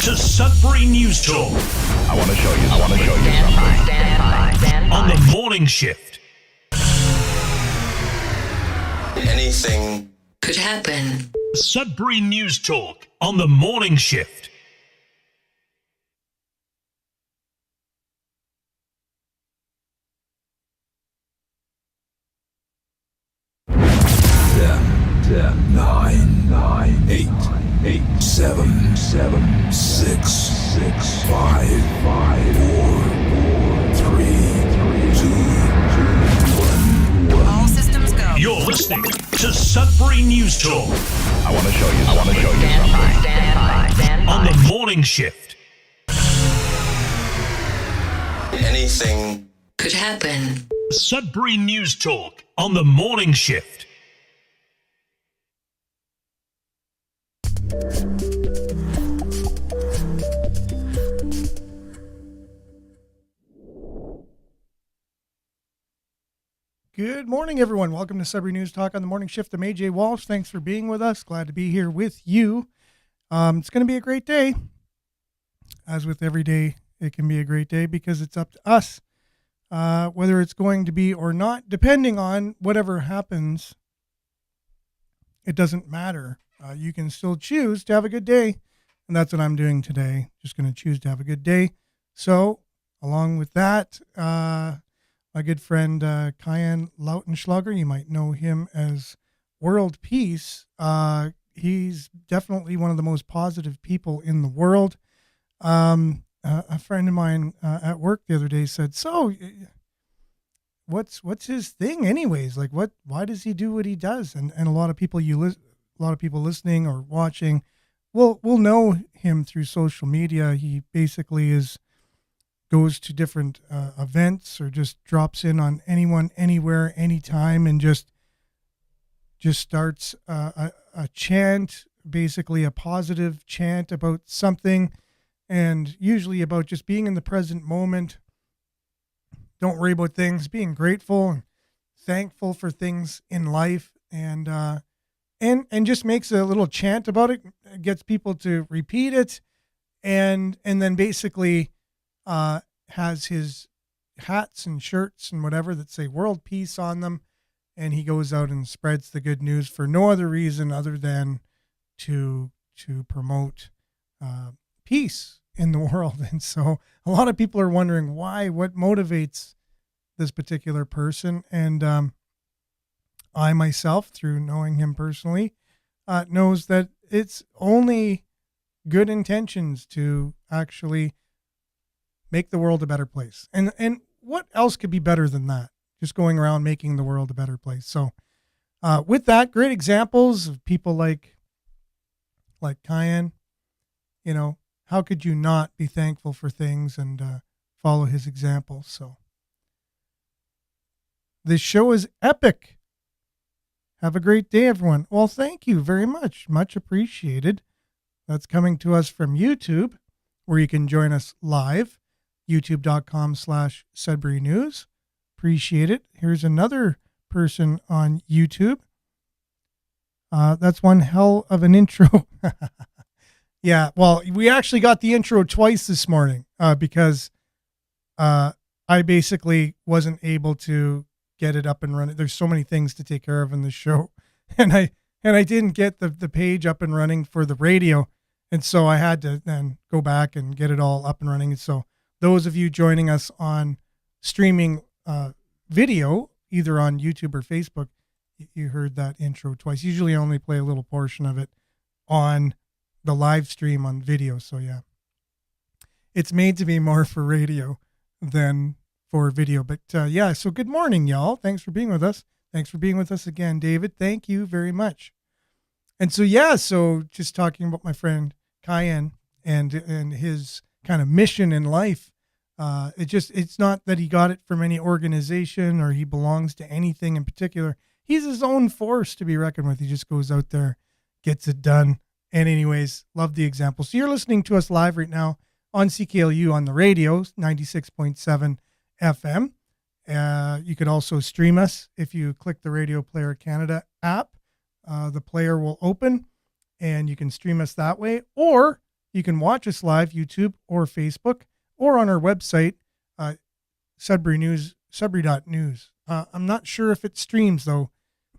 to Sudbury News Talk. I want to show you something. Stand by. On the morning shift. Anything could happen. Sudbury News Talk on the morning shift. Ten, nine, eight, seven, six, five, four, three, two, one. All systems go. You're listening to Sudbury News Talk. I want to show you something. Stand by. On the morning shift. anything could happen. Sudbury News Talk on the morning shift. Good morning, everyone. Welcome to Sudbury News Talk on the morning shift. I'm AJ Walsh. Thanks for being with us. Glad to be here with you. It's going to be a great day. As with every day, it can be a great day because it's up to us whether it's going to be or not. Depending on whatever happens, it doesn't matter. You can still choose to have a good day, and that's what I'm doing today. Just going to choose to have a good day. So, along with that, my good friend Kyan Lautenschlager, you might know him as World Peace. He's definitely one of the most positive people in the world. A friend of mine at work the other day said, "So, what's his thing, anyways? Like, why does he do what he does?" And a lot of people a lot of people listening or watching will know him through social media. He basically goes to different events or just drops in on anyone, anywhere, anytime, and just starts a chant, basically a positive chant about something, and usually about just being in the present moment. Don't worry about things, being grateful and thankful for things in life, and just makes a little chant about it, gets people to repeat it, and then basically has his hats and shirts and whatever that say World Peace on them, and he goes out and spreads the good news for no other reason other than to promote peace in the world. And so a lot of people are wondering what motivates this particular person, and I myself, through knowing him personally, knows that it's only good intentions to actually make the world a better place. And what else could be better than that? Just going around making the world a better place. So with that, great examples of people like Kyan. You know, how could you not be thankful for things and follow his example? So this show is epic. Have a great day, everyone. Well, thank you very much. Much appreciated. That's coming to us from YouTube, where you can join us live. YouTube.com/Sudbury News. Appreciate it. Here's another person on YouTube. That's one hell of an intro. Yeah, well, we actually got the intro twice this morning because I basically wasn't able to get it up and running. There's so many things to take care of in the show, and I didn't get the page up and running for the radio, and so I had to then go back and get it all up and running. And so those of you joining us on streaming video, either on YouTube or Facebook, you heard that intro twice. Usually I only play a little portion of it on the live stream on video. So yeah, it's made to be more for radio than for video. But yeah, so good morning, y'all. Thanks for being with us. Thanks for being with us again, David. Thank you very much. And so, yeah, so just talking about my friend Kyan and his kind of mission in life. It's not that he got it from any organization or he belongs to anything in particular. He's his own force to be reckoned with. He just goes out there, gets it done. And anyways, love the example. So you're listening to us live right now on CKLU on the radio, 96.7 FM. You could also stream us if you click the Radio Player Canada app. The player will open and you can stream us that way, or You can watch us live, YouTube or Facebook, or on our website, Sudbury News, Sudbury.news. I'm not sure if it streams, though.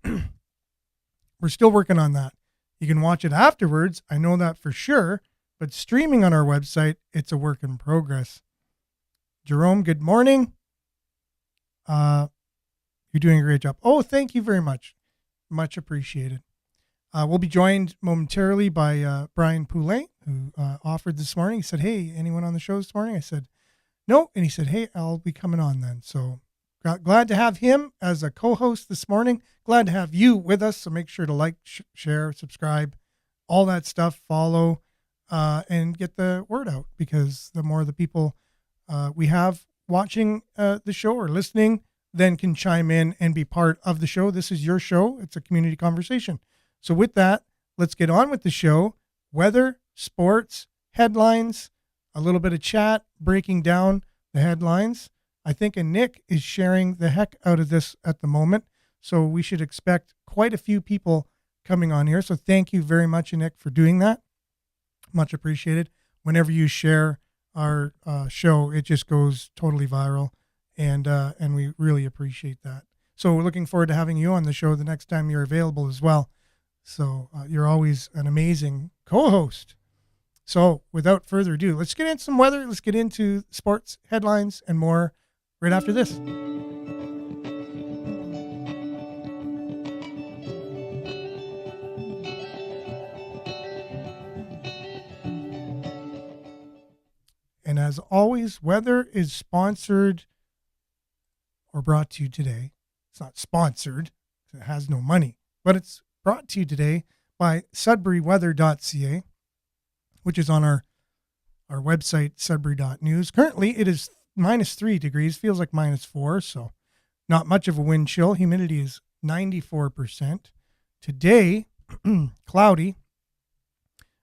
We're still working on that. You can watch it afterwards. I know that for sure. But streaming on our website, it's a work in progress. Jerome, good morning. You're doing a great job. Oh, thank you very much. Much appreciated. We'll be joined momentarily by Brian Poulet, who offered this morning. He said, hey, anyone on the show this morning? I said, no. And he said, hey, I'll be coming on then. So glad to have him as a co-host this morning. Glad to have you with us. So make sure to like, share, subscribe, all that stuff, follow, and get the word out, because the more the people we have watching the show or listening, then can chime in and be part of the show. This is your show. It's a community conversation. So with that, let's get on with the show. Weather, sports, headlines, a little bit of chat, breaking down the headlines. I think Nick is sharing the heck out of this at the moment. So we should expect quite a few people coming on here. So thank you very much, Nick, for doing that. Much appreciated. Whenever you share our show, it just goes totally viral. And we really appreciate that. So we're looking forward to having you on the show the next time you're available as well. So you're always an amazing co-host. So without further ado, let's get into some weather. Let's get into sports headlines and more right after this. And as always, weather is sponsored or brought to you today. It's not sponsored. It has no money, but it's brought to you today by sudburyweather.ca, which is on our website, sudbury.news. Currently, it is -3 degrees, feels like -4, so not much of a wind chill. Humidity is 94%. Today, cloudy.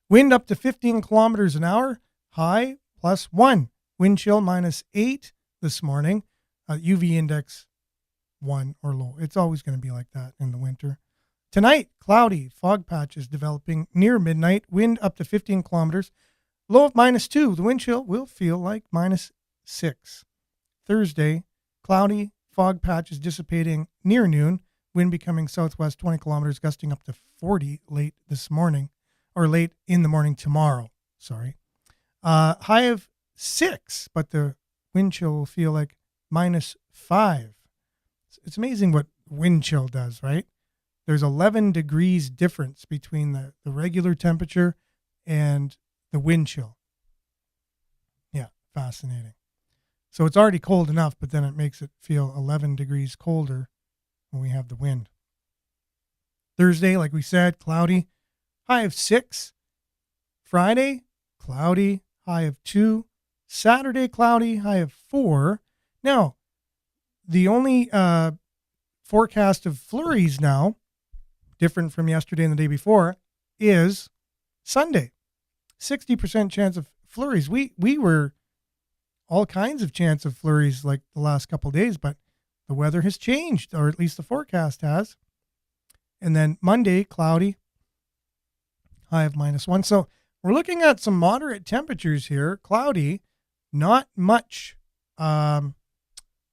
Wind up to 15 kilometers an hour, high +1. Wind chill -8 this morning. UV index 1 or low. It's always going to be like that in the winter. Tonight, cloudy, fog patches developing near midnight, wind up to 15 kilometers, low of -2. The wind chill will feel like -6. Thursday, cloudy, fog patches dissipating near noon, wind becoming southwest 20 kilometers, gusting up to 40 late this morning, or late in the morning tomorrow. Sorry. High of 6, but the wind chill will feel like -5. It's amazing what wind chill does, right? There's 11 degrees difference between the regular temperature and the wind chill. Yeah, fascinating. So it's already cold enough, but then it makes it feel 11 degrees colder when we have the wind. Thursday, like we said, cloudy, high of 6. Friday, cloudy, high of 2. Saturday, cloudy, high of 4. Now, the only forecast of flurries now, different from yesterday and the day before, is Sunday. 60% chance of flurries. We were all kinds of chance of flurries like the last couple of days, but the weather has changed, or at least the forecast has. And then Monday, cloudy, high of -1. So we're looking at some moderate temperatures here. Cloudy, not much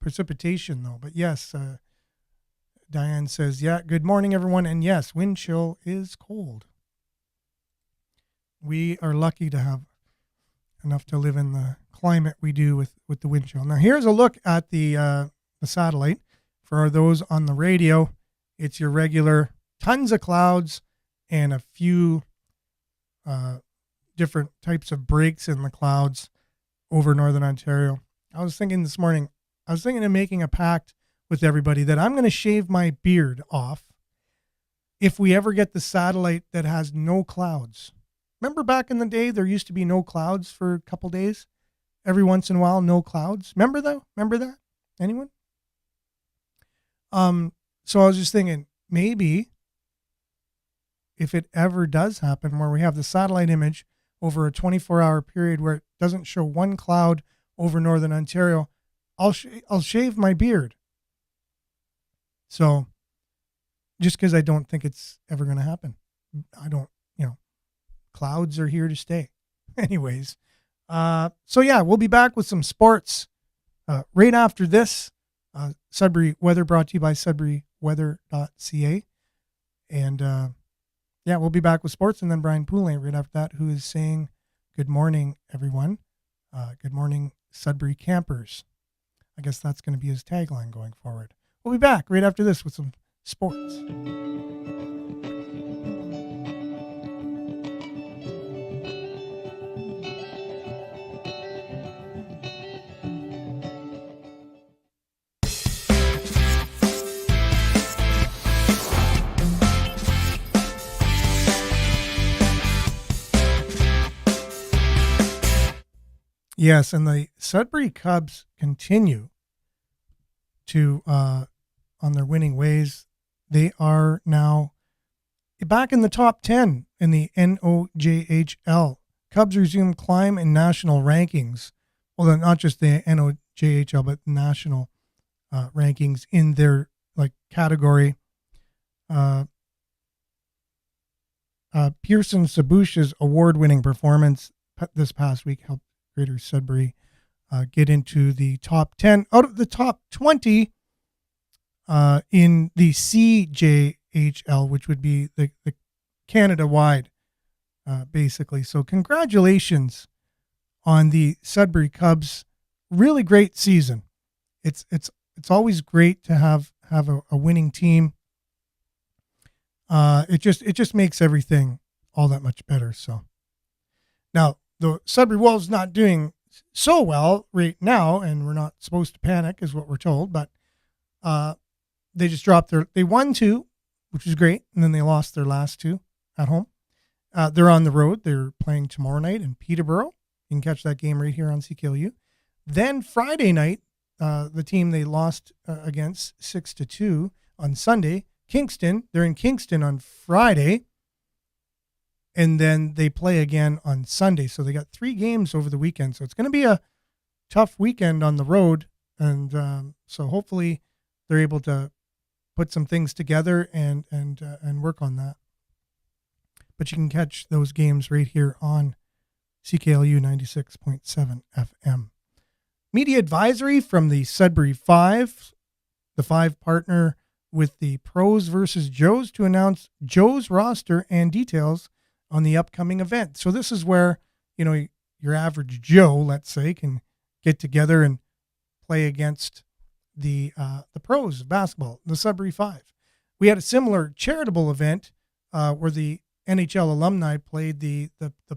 precipitation though. But yes, Diane says, yeah, good morning, everyone. And yes, wind chill is cold. We are lucky to have enough to live in the climate we do with the wind chill. Now, here's a look at the satellite. For those on the radio, it's your regular tons of clouds and a few different types of breaks in the clouds over Northern Ontario. I was thinking this morning, of making a pact with everybody that I'm going to shave my beard off if we ever get the satellite that has no clouds. Remember back in the day, there used to be no clouds for a couple days? Every once in a while, no clouds. Remember that? Anyone? So I was just thinking, maybe if it ever does happen where we have the satellite image over a 24-hour period where it doesn't show one cloud over Northern Ontario, I'll shave my beard. So just because I don't think it's ever going to happen. I don't, clouds are here to stay. anyways, so yeah, we'll be back with some sports right after this. Sudbury weather brought to you by sudburyweather.ca. And yeah, we'll be back with sports, and then Brian Poulin right after that, who is saying good morning, everyone. Good morning, Sudbury campers. I guess that's going to be his tagline going forward. We'll be back right after this with some sports. Yes, and the Sudbury Cubs continue to on their winning ways. They are now back in the top 10 in the NOJHL. Cubs resume climb in national rankings. Well, not just the NOJHL, but national rankings in their category. Pearson Sabush's award-winning performance this past week helped Greater Sudbury get into the top 10 out of the top 20 in the CJHL, which would be the Canada-wide, basically. So congratulations on the Sudbury Cubs. Really great season. It's always great to have a winning team. It just makes everything all that much better. So now, the Sudbury Wolves not doing so well right now, and we're not supposed to panic, is what we're told. But they just dropped they won 2, which is great, and then they lost their last 2 at home. They're on the road. They're playing tomorrow night in Peterborough. You can catch that game right here on CKLU. Then Friday night, the team they lost against 6-2 on Sunday, Kingston. They're in Kingston on Friday. And then they play again on Sunday. So they got 3 games over the weekend. So it's going to be a tough weekend on the road. And so hopefully they're able to put some things together and work on that. But you can catch those games right here on CKLU 96.7 FM. Media advisory from the Sudbury Five. The Five partner with the Pros versus Joes to announce Joe's roster and details on the upcoming event. So this is where, your average Joe, let's say, can get together and play against the pros of basketball, the Sudbury Five. We had a similar charitable event where the NHL alumni played the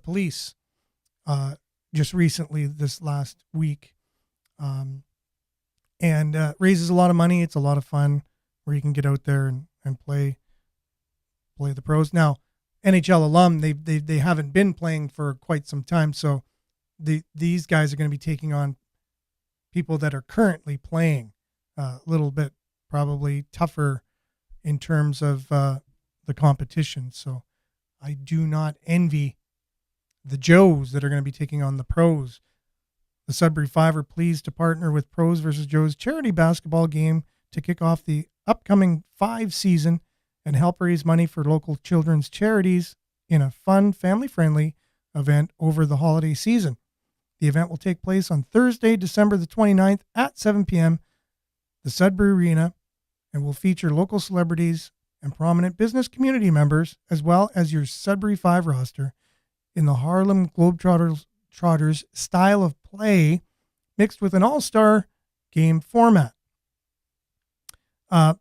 police just recently this last week, and raises a lot of money. It's a lot of fun where you can get out there and play the pros. Now, NHL alum, they haven't been playing for quite some time, so these guys are going to be taking on people that are currently playing, a little bit probably tougher in terms of the competition. So I do not envy the Joes that are going to be taking on the pros. The Sudbury Five are pleased to partner with Pros versus Joes charity basketball game to kick off the upcoming 5 season and help raise money for local children's charities in a fun, family-friendly event over the holiday season. The event will take place on Thursday, December the 29th at 7 p.m. the Sudbury Arena, and will feature local celebrities and prominent business community members, as well as your Sudbury Five roster in the Harlem Globetrotters style of play, mixed with an all-star game format.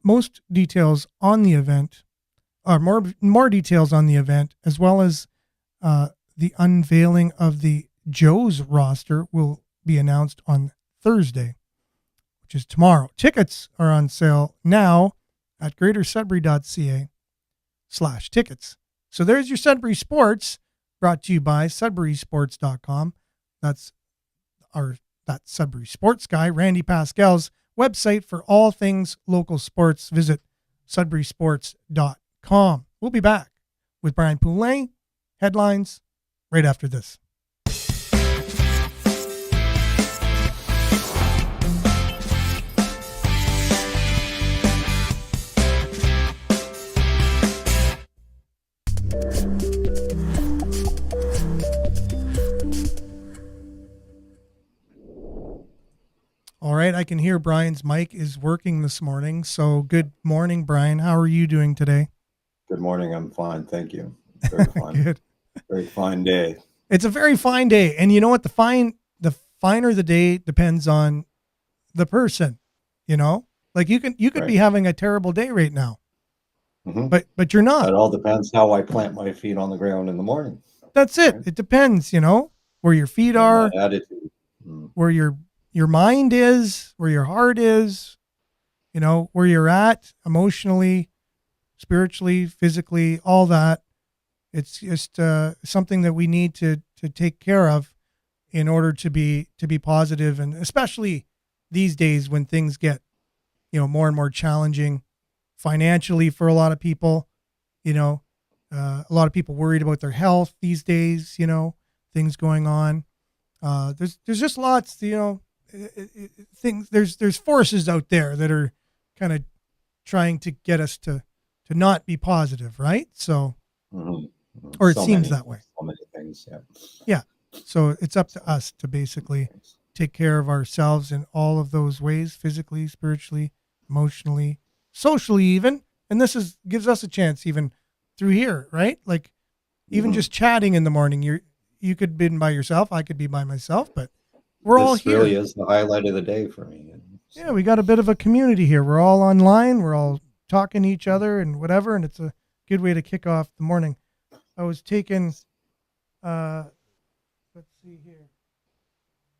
Most details on the event, or more details on the event, as well as the unveiling of the Joe's roster, will be announced on Thursday, which is tomorrow. Tickets are on sale now at greatersudbury.ca/tickets. So there's your Sudbury Sports, brought to you by sudburysports.com. That's that Sudbury Sports guy, Randy Pascal's website for all things local sports. Visit sudburysports.com. We'll be back with Brian Poulin, headlines, right after this. right, I can hear Brian's mic is working this morning. So good morning, Brian. How are you doing today? Good morning. I'm fine. Thank you. Very fine. Good. Very fine day. It's a very fine day. And you know what? The finer the day depends on the person, you know? Like you could Right. be having a terrible day right now, Mhm. but you're not. It all depends how I plant my feet on the ground in the morning. That's it. Right. It depends, you know, where your feet And are, my attitude. Mm. where your mind is, where your heart is, you know, where you're at emotionally, spiritually, physically, all that. It's just something that we need to take care of in order to be positive, and especially these days when things get, you know, more and more challenging financially for a lot of people. You know, a lot of people worried about their health these days. You know, things going on. There's just lots. You know, things. There's forces out there that are kind of trying to get us to not be positive, right? So, Mhm. or it So seems many- that way. So many things. Yeah. Yeah. So it's up to us to basically take care of ourselves in all of those ways, physically, spiritually, emotionally, socially even. And this gives us a chance even through here, right? Like even Mhm. just chatting in the morning, you could be by yourself, I could be by myself, but we're all This here. really is the highlight of the day for me. And so- Yeah, we got a bit of a community here. We're all online, we're all talking to each other and whatever, and it's a good way to kick off the morning. I was taken let's see here.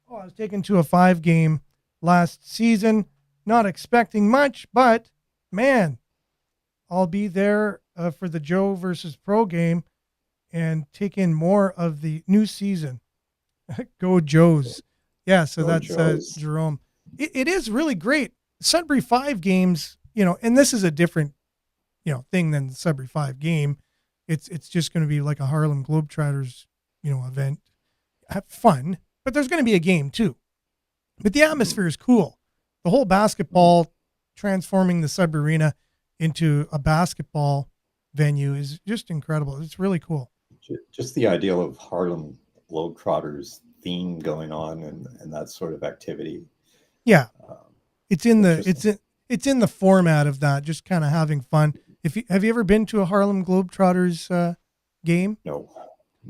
Oh, I was taken to a 5-game last season, not expecting much, but man, I'll be there for the Joe versus Pro game and take in more of the new season. Go Joes. Yeah, so Go that's Joes. Jerome. It is really great. Sudbury 5 games, you know, and this is a different, you know, thing than the Sudbury 5 game. It's just going to be like a Harlem Globetrotters, you know, event. Have fun, but there's going to be a game too. But the atmosphere is cool. The whole basketball, transforming the Sudbury Arena into a basketball venue is just incredible. It's really cool. Just the idea of Harlem Globetrotters theme going on and that sort of activity. Yeah, it's in the Interesting. it's in the format of that, just kind of having fun. Have you ever been to a Harlem Globetrotters game? No,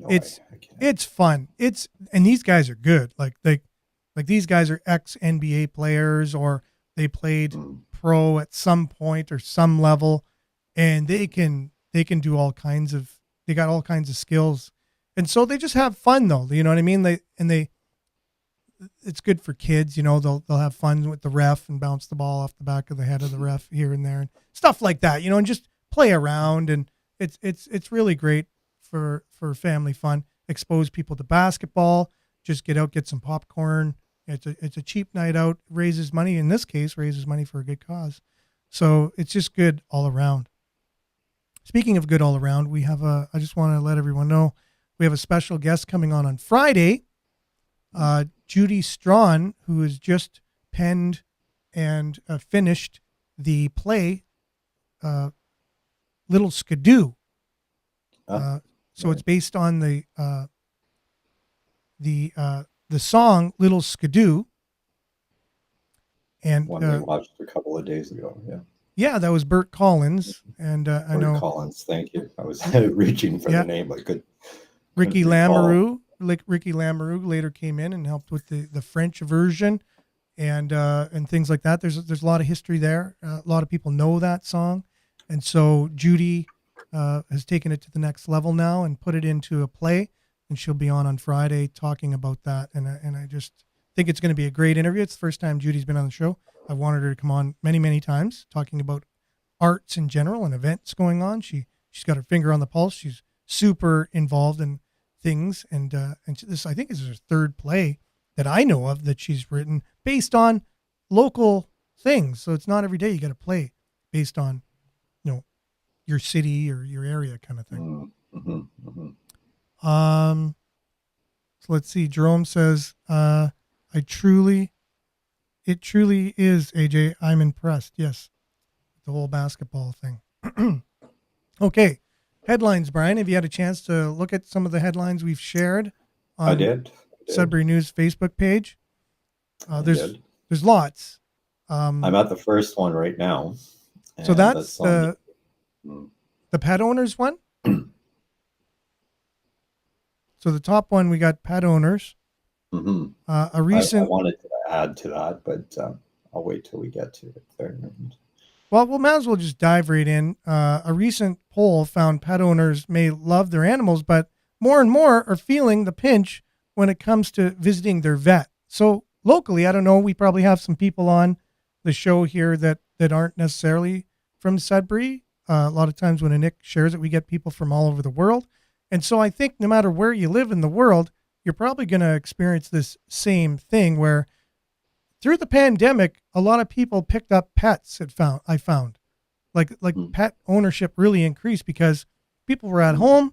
It's I can't. it's fun. And these guys are good. Like these guys are ex NBA players, or they played Mm. pro at some point or some level, and they can do all kinds of, they got all kinds of skills, and so they just have fun though. You know what I mean? It's good for kids. You know, they'll have fun with the ref and bounce the ball off the back of the head of the ref here and there and stuff like that. You know, and just play around, and it's really great for family fun. Expose people to basketball. Just get out, get some popcorn. It's a cheap night out. Raises money. In this case, raises money for a good cause. So it's just good all around. Speaking of good all around, I just want to let everyone know we have a special guest coming on Friday. Judy Strawn, who has just penned and finished the play Little Skidoo. So it's based on the song Little Skidoo. And One we watched a couple of days ago. Yeah. yeah, that was Bert Collins. And I Bert know Collins. Thank you. I was reaching for Yeah. the name, but Ricky recall. Lamoureux later came in and helped with the French version and things like that. There's a lot of history there. A lot of people know that song. And so Judy has taken it to the next level now and put it into a play, and she'll be on Friday talking about that. And I just think it's going to be a great interview. It's the first time Judy's been on the show. I've wanted her to come on many, many times talking about arts in general and events going on. She's got her finger on the pulse. She's super involved in things. And this, I think, is her third play that I know of that she's written based on local things. So it's not every day you get a play based on, you know, your city or your area kind of thing. Mm-hmm, mm-hmm. So let's see. Jerome says, it truly is, AJ. I'm impressed. Yes. The whole basketball thing. Okay. Headlines, Brian. Have you had a chance to look at some of the headlines we've shared on I did. Sudbury News Facebook page? I There's did. there's lots. I'm at the first one right now. So and that's on the pet owners one. So the top one, we got pet owners. Mhm. A I recent, wanted to add to that, but I'll wait till we get to it there. well, we might as well just dive right in. A recent poll found pet owners may love their animals, but more and more are feeling the pinch when it comes to visiting their vet. So locally, I don't know, we probably have some people on the show here that aren't necessarily from Sudbury. A lot of times when Nick shares it, we get people from all over the world. And so I think no matter where you live in the world, you're probably going to experience this same thing where through the pandemic, a lot of people picked up pets. I found like pet ownership really increased because people were at home.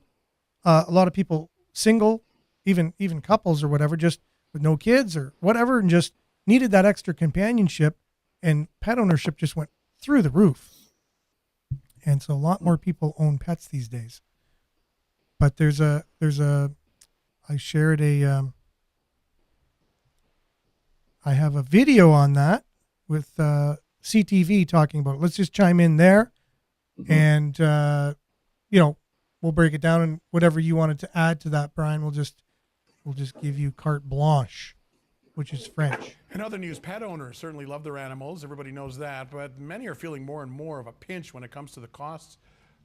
A lot of people single, even couples or whatever, just with no kids or whatever, and just needed that extra companionship. And pet ownership just went through the roof. And so a lot more people own pets these days. But I shared I have a video on that with CTV talking about it. Let's just chime in there, and we'll break it down, and whatever you wanted to add to that, Brian, we'll just give you carte blanche, which is French. In other news, pet owners certainly love their animals. Everybody knows that, but many are feeling more and more of a pinch when it comes to the costs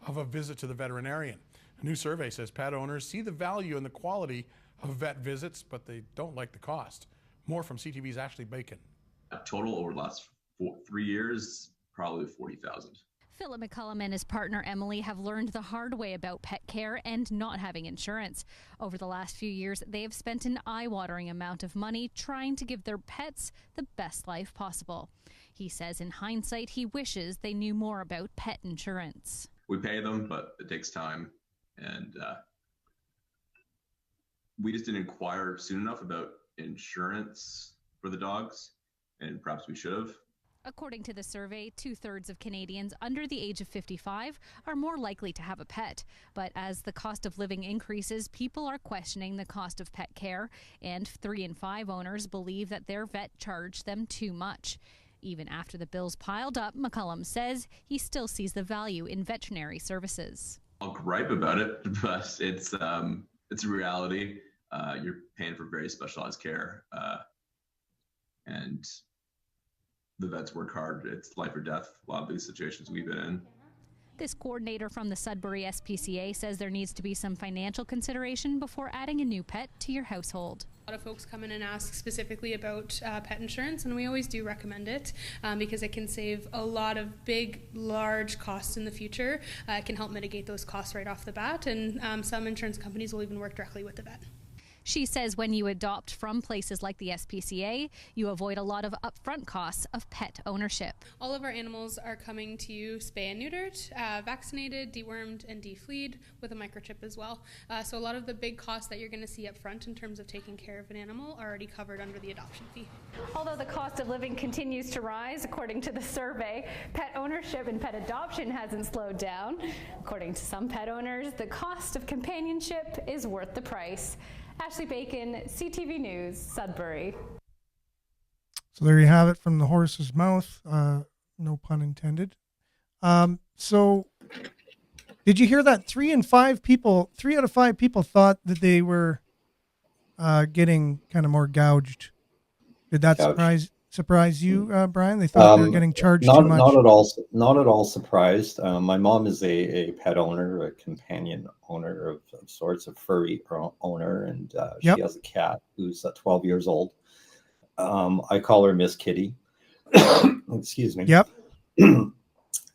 of a visit to the veterinarian. A new survey says pet owners see the value and the quality of vet visits, but they don't like the cost. More from CTV's Ashley Bacon. Total over the last 3 years, probably 40,000. Philip McCullum and his partner Emily have learned the hard way about pet care and not having insurance. Over the last few years, they have spent an eye-watering amount of money trying to give their pets the best life possible. He says in hindsight, he wishes they knew more about pet insurance. We pay them, but it takes time. And we just didn't inquire soon enough about insurance for the dogs, and perhaps we should have. According to the survey, 2/3 of Canadians under the age of 55 are more likely to have a pet. But as the cost of living increases, people are questioning the cost of pet care, and 3 in 5 owners believe that their vet charged them too much. Even after the bills piled up, McCullum says he still sees the value in veterinary services. I'll gripe about it, but it's a reality. You're paying for very specialized care, and the vets work hard. It's life or death. A lot of these situations we've been in. This coordinator from the Sudbury SPCA says there needs to be some financial consideration before adding a new pet to your household. A lot of folks come in and ask specifically about pet insurance, and we always do recommend it because it can save a lot of large costs in the future. It can help mitigate those costs right off the bat, and some insurance companies will even work directly with the vet. She says when you adopt from places like the SPCA, you avoid a lot of upfront costs of pet ownership. All of our animals are coming to you spay and neutered, vaccinated, dewormed, and defleed with a microchip as well. So a lot of the big costs that you're going to see up front in terms of taking care of an animal are already covered under the adoption fee. Although the cost of living continues to rise, according to the survey, pet ownership and pet adoption hasn't slowed down. According to some pet owners, the cost of companionship is worth the price. Ashley Bacon, CTV News, Sudbury. So there you have it from the horse's mouth. No pun intended. So did you hear that 3 out of 5 people thought that they were getting kind of more gouged? Did that surprise you, Brian? They thought they were getting charged too much? Not at all surprised. My mom is a pet owner, a companion owner of sorts, a furry owner, and she has a cat who's 12 years old. I call her Miss Kitty. Excuse me. Yep.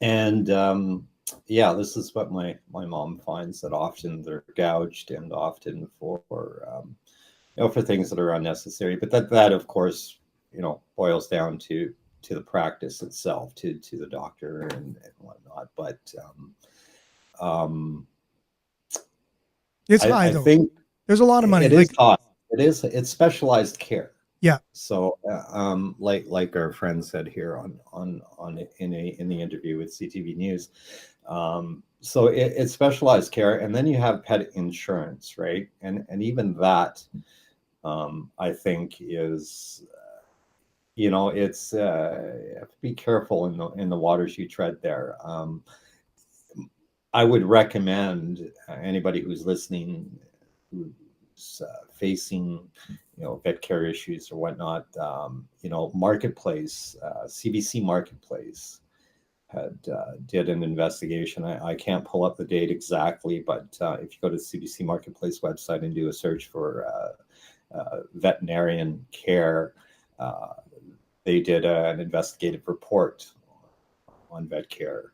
And this is what my mom finds, that often they're gouged, and often for things that are unnecessary. But that of course, boils down to the practice itself, to the doctor and whatnot. But it's high, though. I think there's a lot of money. It's high. It's specialized care. Yeah. So like our friend said here in the interview with CTV News, so it's specialized care, and then you have pet insurance, right? And even that, I think is it's you have to be careful in the waters you tread there. I would recommend anybody who's listening, who's facing, vet care issues or whatnot, Marketplace, CBC Marketplace had did an investigation. I can't pull up the date exactly, but if you go to the CBC Marketplace website and do a search for veterinarian care, they did an investigative report on vet care,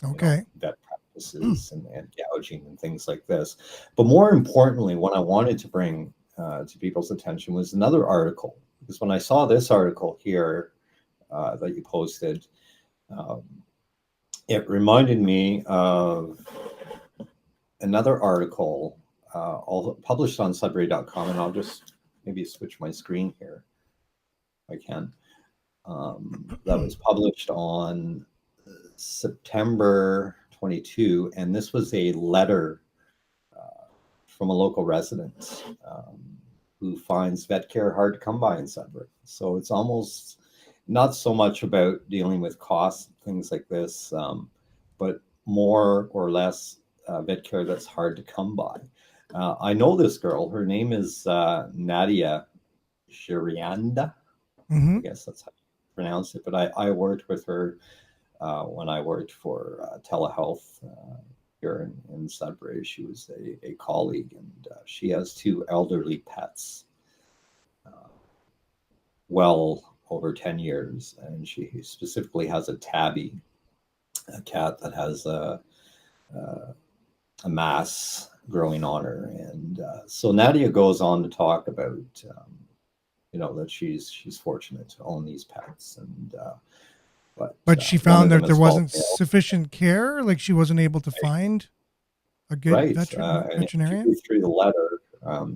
Okay. vet practices and gouging and things like this. But more importantly, what I wanted to bring to people's attention was another article, because when I saw this article here that you posted, it reminded me of another article published on Sudbury.com, and I'll just maybe switch my screen here if I can. That was published on September 22, and this was a letter from a local resident who finds vet care hard to come by in Sudbury. So it's almost not so much about dealing with costs, things like this, but more or less vet care that's hard to come by. I know this girl. Her name is Nadia Shirianda. Mm-hmm. I guess that's how you pronounce it. But I worked with her when I worked for telehealth here in Sudbury. She was a colleague, and she has two elderly pets, well over 10 years. And she specifically has a tabby, a cat that has a mass growing on her. And so Nadia goes on to talk about, that she's fortunate to own these pets. And but she found that there wasn't sufficient care, like she wasn't able to find a good veterinarian. And if you read through the letter,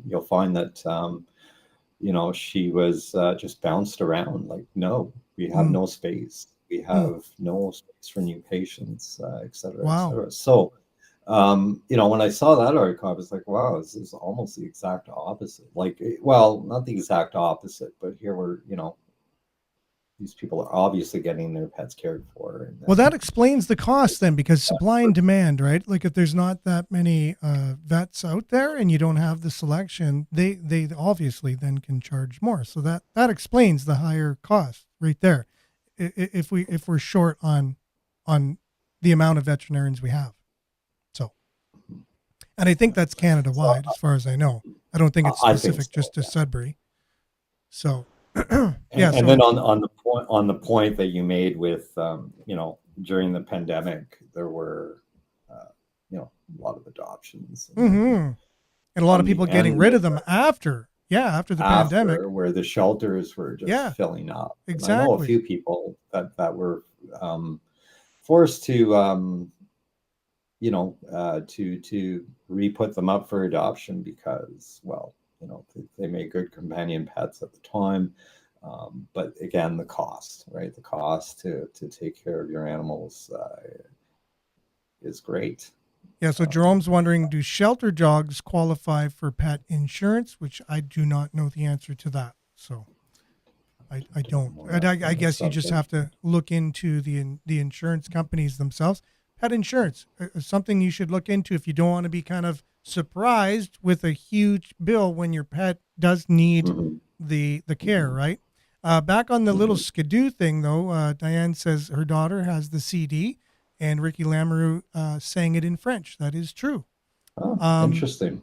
you'll find that she was just bounced around. Like, no, we have no space. We have no space for new patients, et cetera, et cetera. So, when I saw that article, I was like, wow, this is almost the exact opposite. Like, well, not the exact opposite, but here we're, these people are obviously getting their pets cared for. Well, that explains the cost then, because supply and demand, right? Like if there's not that many vets out there and you don't have the selection, they obviously then can charge more. So that explains the higher cost right there. If we're short on the amount of veterinarians we have. So, and I think that's Canada wide, as far as I know. I don't think it's specific just to Sudbury. So. And then on the point that you made with during the pandemic, there were a lot of adoptions, and a lot of people getting rid of them after the pandemic, where the shelters were just filling up. Exactly. And I know a few people that were forced to to re-put them up for adoption because, well, they made good companion pets at the time. But again, the cost, right? The cost to take care of your animals is great. Yeah. So Jerome's wondering, do shelter dogs qualify for pet insurance? Which I do not know the answer to that. So I don't. And I guess you just have to look into the insurance companies themselves. Pet insurance is something you should look into if you don't want to be kind of surprised with a huge bill when your pet does need the care, right? Back on the little skidoo thing, though, Diane says her daughter has the CD, and Ricky Lamoureux sang it in French. That is true. Oh, interesting.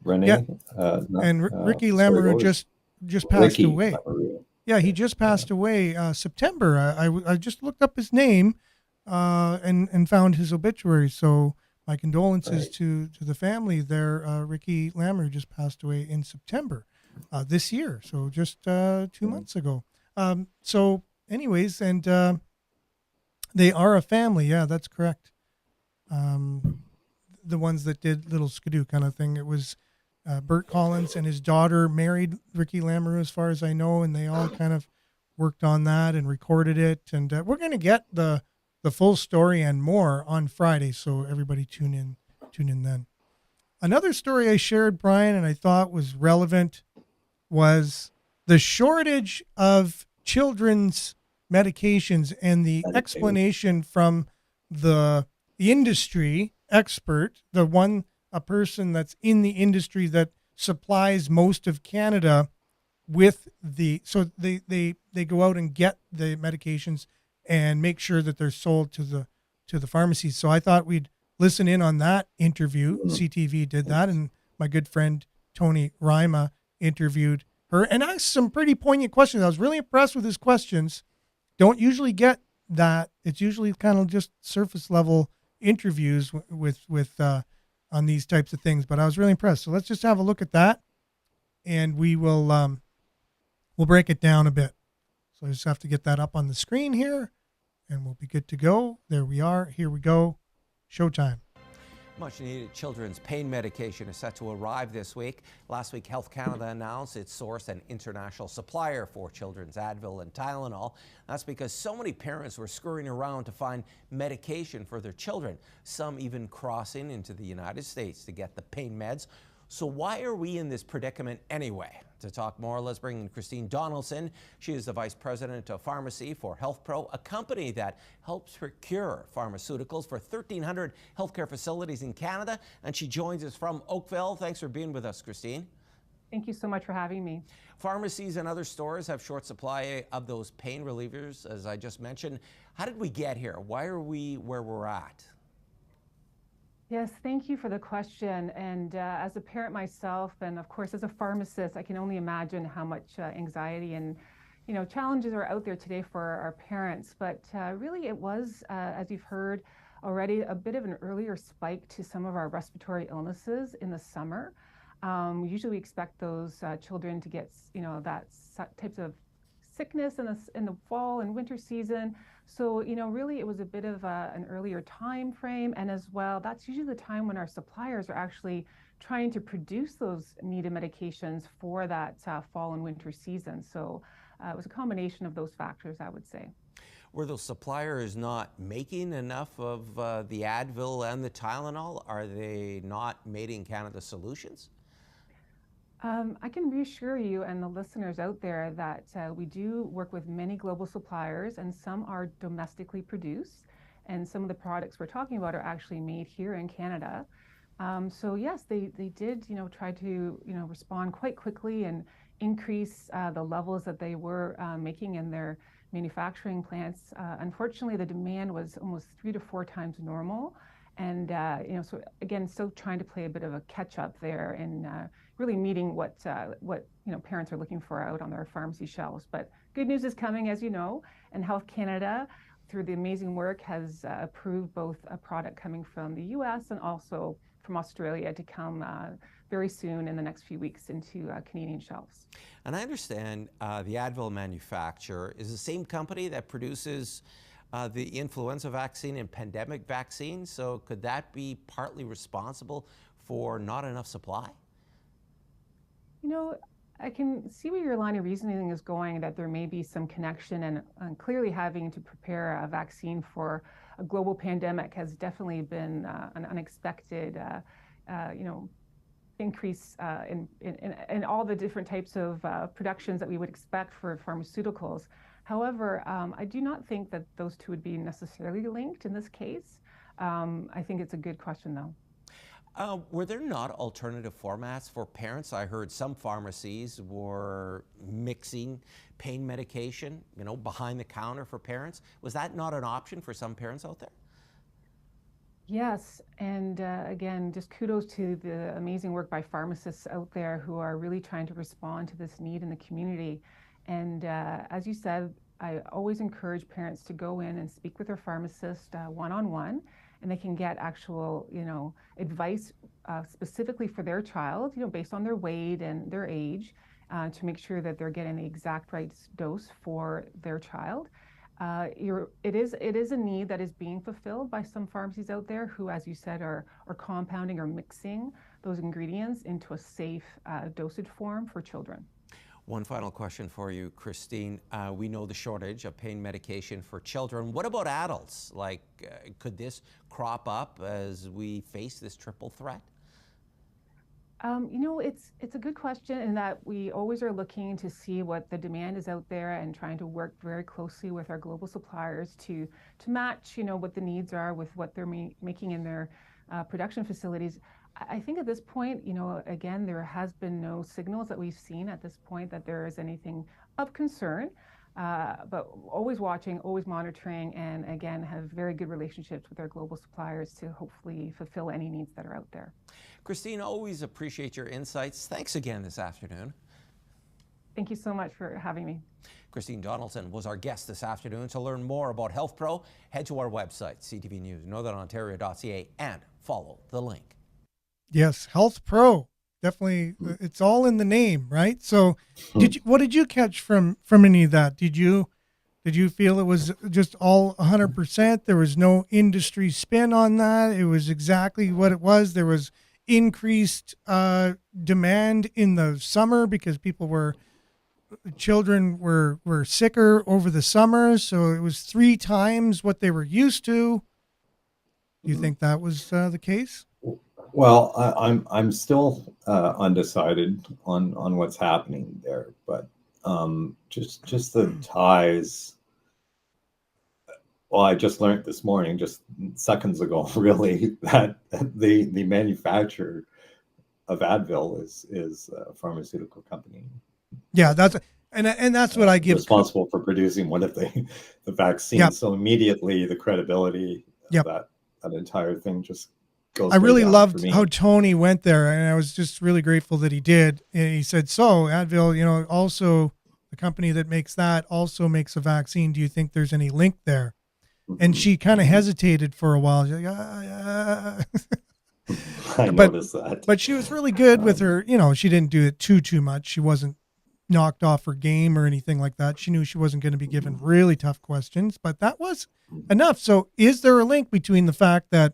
Renee, yeah. Ricky Lamoureux just passed away. Lamoureux. Yeah, he just passed away September. I just looked up his name and found his obituary. So my condolences to the family there. Ricky Lamoureux just passed away in September this year. So just 2 months ago. So anyways, and they are a family. Yeah, that's correct. The ones that did Little Skidoo kind of thing. It was Bert Collins and his daughter married Ricky Lamoureux, as far as I know, and they all kind of worked on that and recorded it. And we're going to get the full story and more on Friday, so everybody tune in then. Another story I shared, Brian, and I thought was relevant was the shortage of children's medications and the explanation from the industry expert, a person that's in the industry that supplies most of Canada with they go out and get the medications and make sure that they're sold to the pharmacies. So I thought we'd listen in on that interview. CTV did that, and my good friend Tony Rima interviewed her and asked some pretty poignant questions. I was really impressed with his questions. Don't usually get that. It's usually kind of just surface level interviews with on these types of things, but I was really impressed. So let's just have a look at that, and we will we'll break it down a bit. So I just have to get that up on the screen here, and we'll be good to go. There we are. Here we go. Showtime. Much needed children's pain medication is set to arrive this week. Last week, Health Canada announced its source and international supplier for children's Advil and Tylenol. That's because so many parents were scurrying around to find medication for their children, some even crossing into the United States to get the pain meds. So why are we in this predicament anyway? To talk more, let's bring in Christine Donaldson. She is the Vice President of Pharmacy for Health Pro, a company that helps procure pharmaceuticals for 1,300 healthcare facilities in Canada. And she joins us from Oakville. Thanks for being with us, Christine. Thank you so much for having me. Pharmacies and other stores have short supply of those pain relievers, as I just mentioned. How did we get here? Why are we where we're at? Yes, thank you for the question. And as a parent myself, and of course as a pharmacist, I can only imagine how much anxiety and challenges are out there today for our parents. But really, it was, as you've heard already, a bit of an earlier spike to some of our respiratory illnesses in the summer. Usually, we expect those children to get that types of sickness in the fall and winter season. So, really it was a bit of an earlier time frame. And as well, that's usually the time when our suppliers are actually trying to produce those needed medications for that fall and winter season. So it was a combination of those factors, I would say. Were those suppliers not making enough of the Advil and the Tylenol? Are they not made in Canada solutions? I can reassure you and the listeners out there that we do work with many global suppliers, and some are domestically produced, and some of the products we're talking about are actually made here in Canada. So yes, they did try to respond quite quickly and increase the levels that they were making in their manufacturing plants. Unfortunately, the demand was almost 3 to 4 times normal. And, so again, still trying to play a bit of a catch up there and really meeting what parents are looking for out on their pharmacy shelves. But good news is coming, as you know, and Health Canada, through the amazing work, has approved both a product coming from the US and also from Australia to come very soon in the next few weeks into Canadian shelves. And I understand the Advil manufacturer is the same company that produces the influenza vaccine and pandemic vaccine. So could that be partly responsible for not enough supply? I can see where your line of reasoning is going, that there may be some connection, and clearly having to prepare a vaccine for a global pandemic has definitely been an unexpected, increase in all the different types of productions that we would expect for pharmaceuticals. However, I do not think that those two would be necessarily linked in this case. I think it's a good question, though. Were there not alternative formats for parents? I heard some pharmacies were mixing pain medication, behind the counter for parents. Was that not an option for some parents out there? Yes, and again, just kudos to the amazing work by pharmacists out there who are really trying to respond to this need in the community. And as you said, I always encourage parents to go in and speak with their pharmacist one-on-one, and they can get actual, advice specifically for their child, based on their weight and their age, to make sure that they're getting the exact right dose for their child. It is a need that is being fulfilled by some pharmacies out there who, as you said, are compounding or mixing those ingredients into a safe dosage form for children. One final question for you, Christine. We know the shortage of pain medication for children. What about adults? Could this crop up as we face this triple threat? It's a good question in that we always are looking to see what the demand is out there and trying to work very closely with our global suppliers to match, what the needs are with what they're making in their production facilities. I think at this point, again, there has been no signals that we've seen at this point that there is anything of concern. But always watching, always monitoring, and again, have very good relationships with our global suppliers to hopefully fulfill any needs that are out there. Christine, always appreciate your insights. Thanks again this afternoon. Thank you so much for having me. Christine Donaldson was our guest this afternoon. To learn more about Health Pro, head to our website, ctvnewsnorthernontario.ca, and follow the link. Yes, Health Pro. Definitely, it's all in the name, right? So, what did you catch from any of that? Did you feel it was just all 100%? There was no industry spin on that. It was exactly what it was. There was increased demand in the summer because children were sicker over the summer, so it was 3 times what they were used to. Do you think that was the case? Well, I'm still undecided on what's happening there, but just the ties. Well, I just learned this morning, just seconds ago, really, that the manufacturer of Advil is a pharmaceutical company. Yeah, that's what I give responsible for producing one of the vaccines. Yep. So immediately the credibility Yep. of that entire thing just goes. I really way down loved for me. how Tony went there, and I was just really grateful that he did. And he said, "So Advil, also the company that makes that also makes a vaccine. Do you think there's any link there?" And she kind of hesitated for a while. She's like, I noticed that. But she was really good with her. She didn't do it too much. She wasn't knocked off her game or anything like that. She knew she wasn't going to be given really tough questions, but that was enough. So is there a link between the fact that,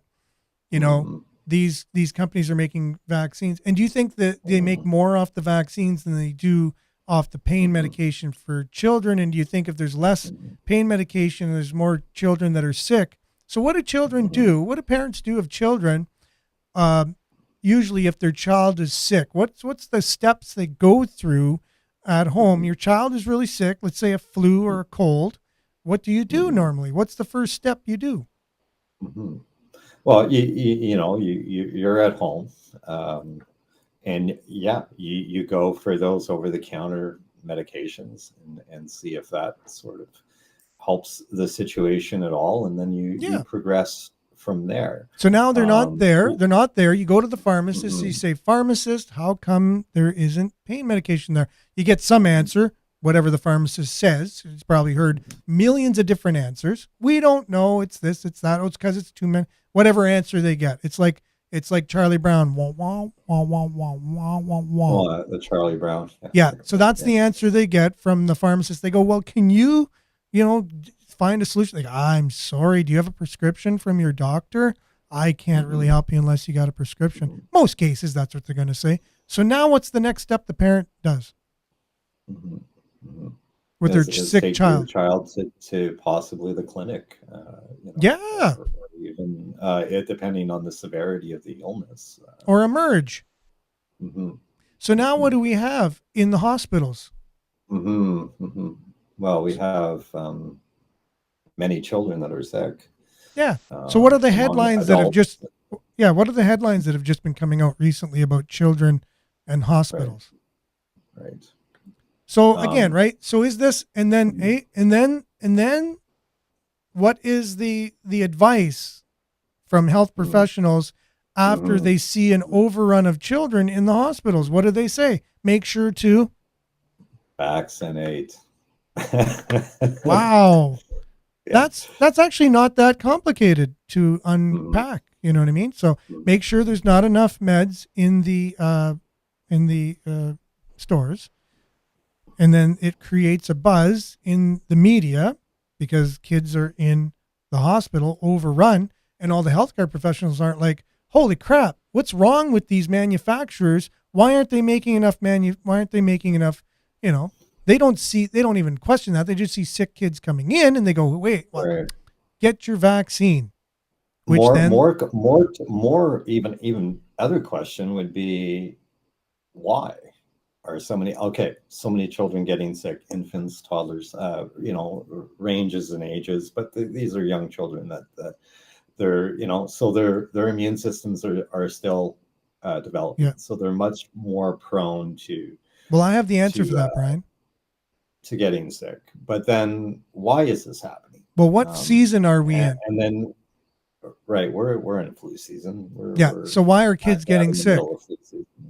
these companies are making vaccines, and do you think that they make more off the vaccines than they do off the pain medication for children? And do you think if there's less pain medication, there's more children that are sick? So what do children do? What do parents do of children? Usually if their child is sick, what's the steps they go through at home? Your child is really sick, let's say a flu or a cold. What do you do normally? What's the first step you do? Well, you're at home, and you go for those over-the-counter medications and see if that sort of helps the situation at all, and then you progress from there. So now they're not there. They're not there. You go to the pharmacist. You say, "Pharmacist, how come there isn't pain medication there?" You get some answer, whatever the pharmacist says. He's probably heard millions of different answers. We don't know. It's this. It's that. Oh, it's because it's too many. Whatever answer they get, it's like Charlie Brown. Wah, wah, wah, wah, wah, wah, wah, wah. The Charlie Brown. Yeah. So that's the answer they get from the pharmacist. They go, "Well, can you, find a solution?" They go, "I'm sorry. Do you have a prescription from your doctor? I can't really help you unless you got a prescription." Most cases, that's what they're going to say. So now what's the next step the parent does with their sick take child? Your child to possibly the clinic. Or even depending on the severity of the illness. Or emerge. So now what do we have in the hospitals? Well, we have many children that are sick. Yeah. So what are the headlines that have just? Yeah. What are the headlines that have just been coming out recently about children and hospitals? Right. So again, right. So is this, and then, what is the advice from health professionals after they see an overrun of children in the hospitals? What do they say? Make sure to vaccinate. Wow. That's actually not that complicated to unpack. You know what I mean? So make sure there's not enough meds in the stores, and then it creates a buzz in the media because kids are in the hospital overrun, and all the healthcare professionals aren't like, "Holy crap, what's wrong with these manufacturers? Why aren't they making enough Why aren't they making enough?" They don't even question that. They just see sick kids coming in and they go, "Wait, what? Right. Get your vaccine." More even other question would be, why are so many children getting sick, infants, toddlers, ranges and ages, but these are young children that they're, so their immune systems are still developing. Yeah. So they're much more prone Well, I have the answer for that, Brian. to getting sick. But then why is this happening? Well, what season are we in? And then, right, we're in flu season. So why are kids getting sick?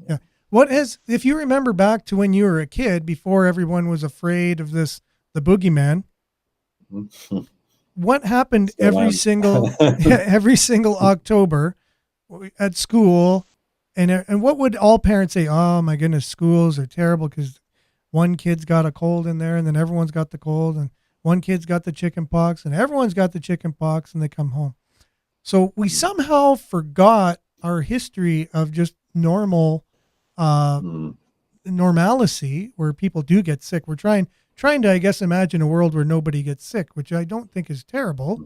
Yeah. If you remember back to when you were a kid, before everyone was afraid of the boogeyman, what happened every single October at school? And what would all parents say? Oh my goodness, schools are terrible because one kid's got a cold in there, and then everyone's got the cold, and one kid's got the chicken pox, and everyone's got the chicken pox, and they come home. So we somehow forgot our history of just normal normalcy where people do get sick. We're trying to, I guess, imagine a world where nobody gets sick, which I don't think is terrible,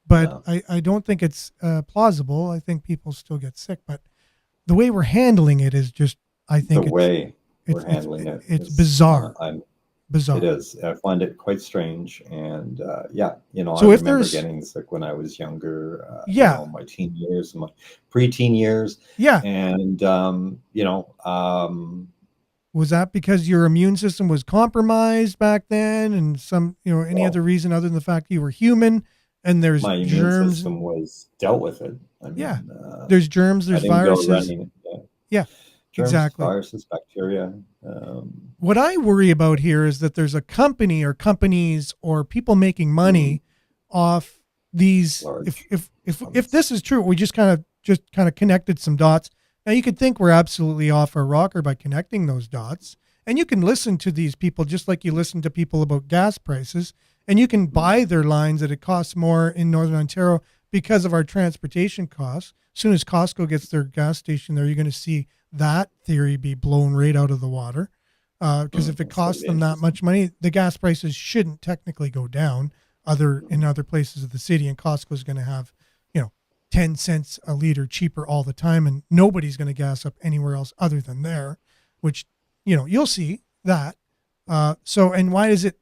but I don't think it's plausible. I think people still get sick, but the way we're handling it is just, I think it's bizarre. Bizarre. It is. I find it quite strange. And So I if remember there's- getting sick when I was younger, my teen years, my preteen years. Yeah. And, Was that because your immune system was compromised back then, and any other reason other than the fact you were human and there's my immune germs? system was dealt with it. I mean, there's germs, there's I didn't go viruses. running, Yeah, germs, exactly. viruses, bacteria. What I worry about here is that there's a company or companies or people making money off these. If this is true, we just kind of connected some dots. Now you could think we're absolutely off our rocker by connecting those dots, and you can listen to these people just like you listen to people about gas prices, and you can buy their lines that it costs more in Northern Ontario because of our transportation costs. As soon as Costco gets their gas station there, you're going to see that theory be blown right out of the water. Because if it costs them that much money, the gas prices shouldn't technically go down in other places of the city, and Costco's going to have 10 cents a liter cheaper all the time, and nobody's going to gas up anywhere else other than there, which you'll see that. And why is it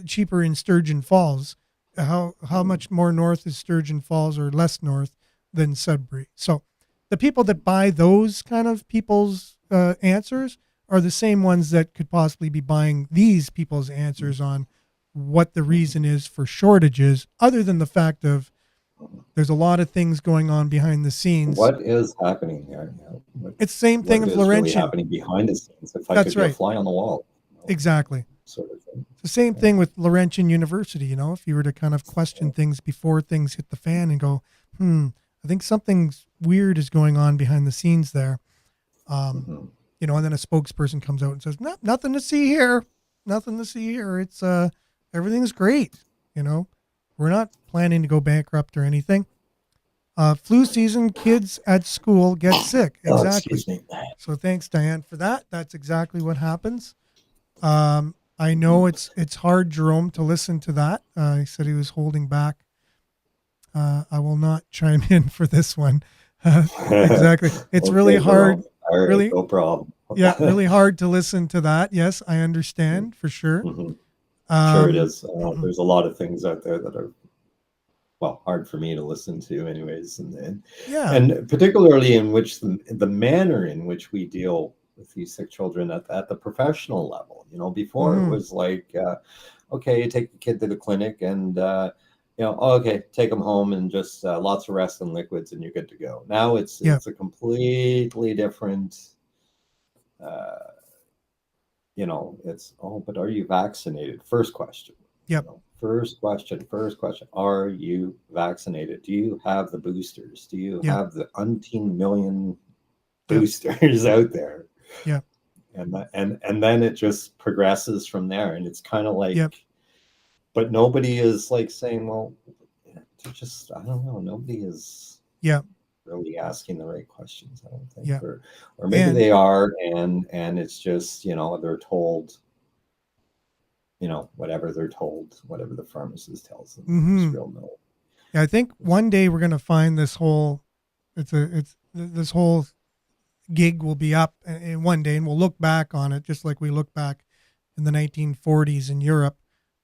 cheaper in Sturgeon Falls? How much more north is Sturgeon Falls or less north than Sudbury? So the people that buy those kind of people's answers are the same ones that could possibly be buying these people's answers on what the reason is for shortages, other than the fact of there's a lot of things going on behind the scenes. What is happening here? It's the same thing as Laurentian. Laurentian. Really happening behind the scenes. If I That's could be right. a fly on the wall. Exactly. Sort of thing. It's the same thing with Laurentian University. If you were to kind of question things before things hit the fan and go, I think something weird is going on behind the scenes there. And then a spokesperson comes out and says, no, nothing to see here. Nothing to see here. It's everything's great. We're not planning to go bankrupt or anything. Flu season, kids at school get sick. Exactly. Excuse me. So thanks, Diane, for that. That's exactly what happens. I know it's hard, Jerome, to listen to that. He said he was holding back. I will not chime in for this one. Exactly. It's really hard. Really, no problem. Yeah, really hard to listen to that. Yes, I understand for sure. Sure it is. There's a lot of things out there that are, hard for me to listen to anyways. And particularly in which the manner in which we deal with these sick children at the professional level. Before it was like, okay, you take the kid to the clinic and, okay, take them home and just lots of rest and liquids and you're good to go. Now it's a completely different, it's, but are you vaccinated? First question. Yep. First question. Are you vaccinated? Do you have the boosters? Do you have the umpteen million boosters out there? Yeah. And then it just progresses from there. And it's kind of like, but nobody is like saying, just, I don't know. Nobody is really asking the right questions, I don't think. Or maybe they are, and it's just, they're told, whatever they're told, whatever the pharmacist tells them is real no. Yeah, I think one day we're going to find this whole, this whole gig will be up in one day, and we'll look back on it just like we look back in the 1940s in Europe,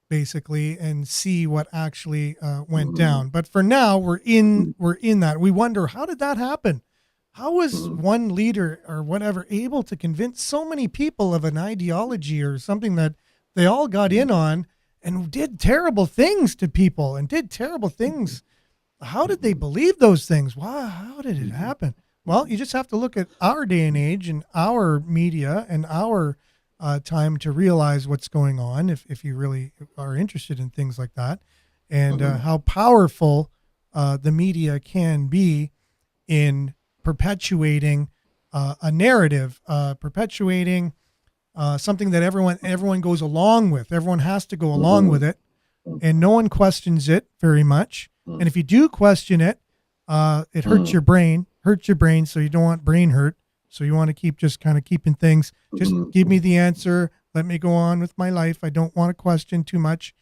basically, and see what actually went down. But for now, we're in that. We wonder, how did that happen? How was one leader or whatever able to convince so many people of an ideology or something that they all got in on and did terrible things to people and did terrible things? How did they believe those things? Wow, how did it happen? Well, you just have to look at our day and age and our media and our time to realize what's going on if you really are interested in things like that, and how powerful the media can be in perpetuating a narrative, perpetuating something that everyone goes along with. Everyone has to go along with it, and no one questions it very much. And if you do question it, it hurts your brain. So you don't want brain hurt. So you want to keep just kind of keeping things. Just give me the answer. Let me go on with my life. I don't want to question too much.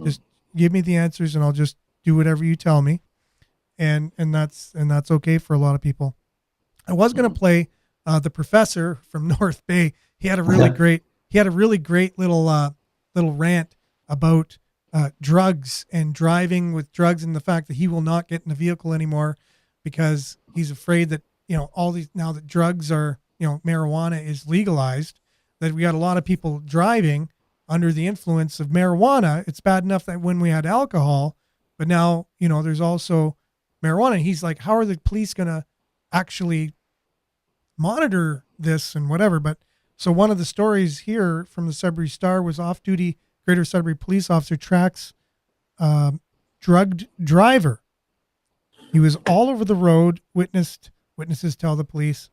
Just give me the answers, and I'll just do whatever you tell me. And that's okay for a lot of people. I was going to play the professor from North Bay. He had a really great little rant about drugs and driving with drugs, and the fact that he will not get in a vehicle anymore because he's afraid that, all these, now that drugs are, marijuana is legalized, that we got a lot of people driving under the influence of marijuana. It's bad enough that when we had alcohol, but now, there's also marijuana. He's like, how are the police going to actually monitor this and whatever? But so one of the stories here from the Sudbury Star was off-duty Greater Sudbury police officer tracks drugged driver. He was all over the road, witnesses tell the police,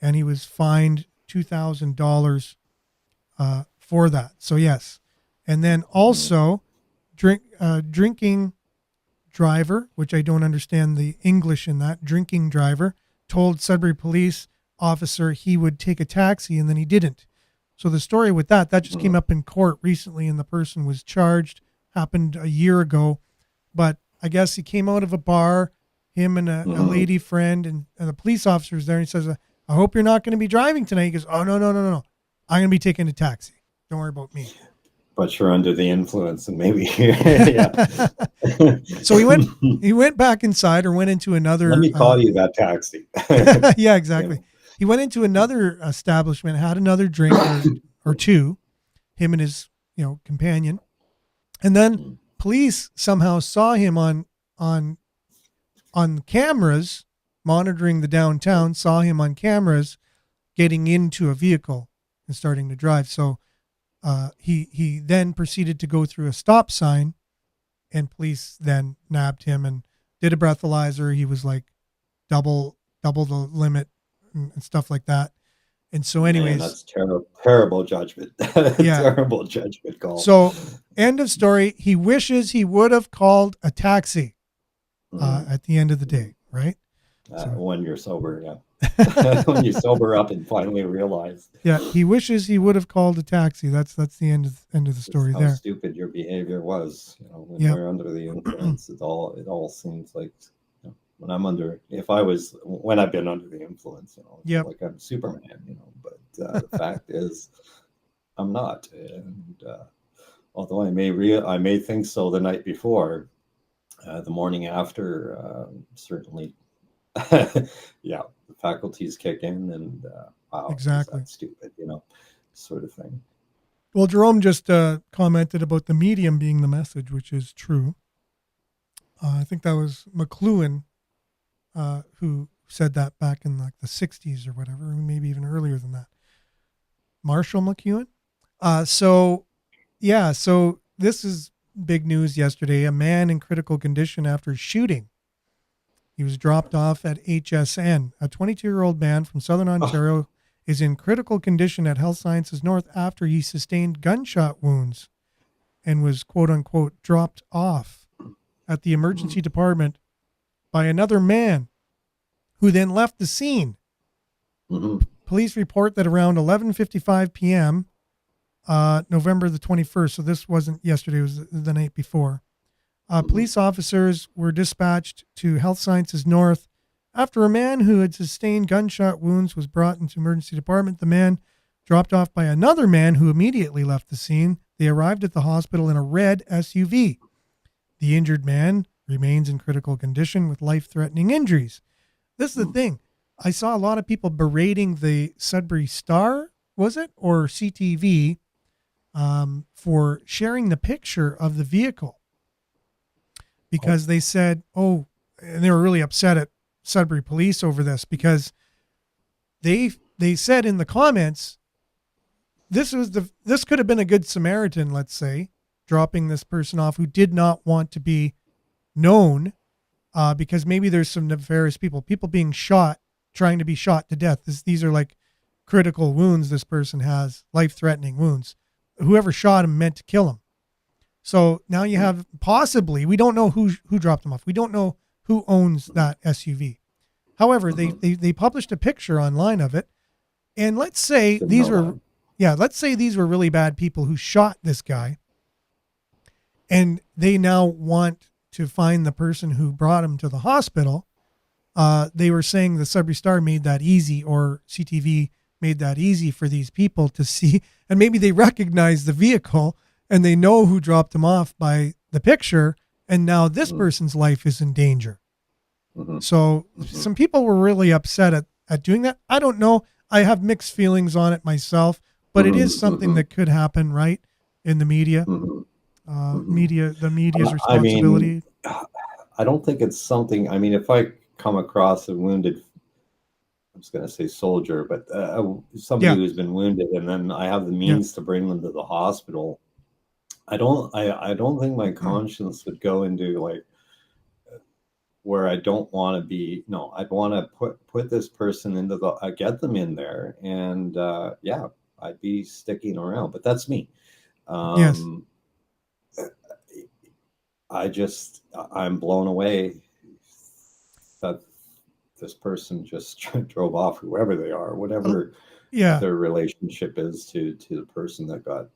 and he was fined $2,000 for that. So yes. And then also drinking driver, which I don't understand the English in that, drinking driver, told Sudbury police officer he would take a taxi, and then he didn't. So the story with that just came up in court recently, and the person was charged. Happened a year ago. But I guess he came out of a bar, him and a lady friend, and the police officer was there, and he says, I hope you're not going to be driving tonight. He goes, oh, no. I'm going to be taking a taxi. Don't worry about me. But you're under the influence, and maybe, yeah. So he went back inside, or went into another. Let me call you that taxi. Yeah, exactly. Yeah. He went into another establishment, had another drink or two, him and his, companion. And then police somehow saw him on cameras monitoring the downtown, saw him on cameras getting into a vehicle and starting to drive. So he then proceeded to go through a stop sign, and police then nabbed him and did a breathalyzer. He was like double the limit and stuff like that. And so anyways, man, that's terrible judgment. Yeah. Terrible judgment call. So end of story. He wishes he would have called a taxi at the end of the day, right? When you're sober, yeah. When you sober up and finally realize. Yeah, he wishes he would have called a taxi. That's the end of the story how there. How stupid your behavior was. When you're under the influence, it all seems like, when I've been under the influence, like I'm Superman, but the fact is I'm not. And although I may think so the night before, the morning after, certainly, yeah, the faculties kick in, and wow, exactly, that's stupid, sort of thing. Well, Jerome just commented about the medium being the message, which is true. I think that was McLuhan who said that back in like the 60s or whatever, maybe even earlier than that. Marshall McLuhan. So this is big news yesterday. A man in critical condition after shooting. He was dropped off at HSN. A 22-year-old man from Southern Ontario is in critical condition at Health Sciences North after he sustained gunshot wounds and was, quote unquote, dropped off at the emergency department by another man who then left the scene. Police report that around 11:55 p.m., November the 21st, so this wasn't yesterday, it was the night before, police officers were dispatched to Health Sciences North After a man who had sustained gunshot wounds was brought into emergency department, the man dropped off by another man who immediately left the scene. They arrived at the hospital in a red SUV. The injured man remains in critical condition with life-threatening injuries. This is the thing. I saw a lot of people berating the Sudbury Star, was it, or CTV, for sharing the picture of the vehicle, because they said, oh, and they were really upset at Sudbury police over this, because they said in the comments, this could have been a good Samaritan, let's say, dropping this person off who did not want to be known, because maybe there's some nefarious people being shot, trying to be shot to death. These are like critical wounds this person has, life-threatening wounds. Whoever shot him meant to kill him. So now you have possibly, we don't know who dropped him off. We don't know who owns that SUV. However, they published a picture online of it. And let's say these were really bad people who shot this guy. And they now want to find the person who brought him to the hospital. They were saying the Sudbury Star made that easy, or CTV made that easy for these people to see. And maybe they recognize the vehicle and they know who dropped him off by the picture. And now this person's life is in danger. So some people were really upset at doing that. I don't know. I have mixed feelings on it myself, but it is something that could happen, right? In the media, the media's responsibility. I mean, I don't think it's something, I mean, if I come across a wounded, I was going to say soldier, but somebody who's been wounded, and then I have the means to bring them to the hospital, I don't think my conscience would go into like where I don't want to be. No, I'd want to put this person into get them in there, and I'd be sticking around. But that's me. Yes. I'm blown away that this person just drove off, whoever they are, whatever their relationship is to the person that got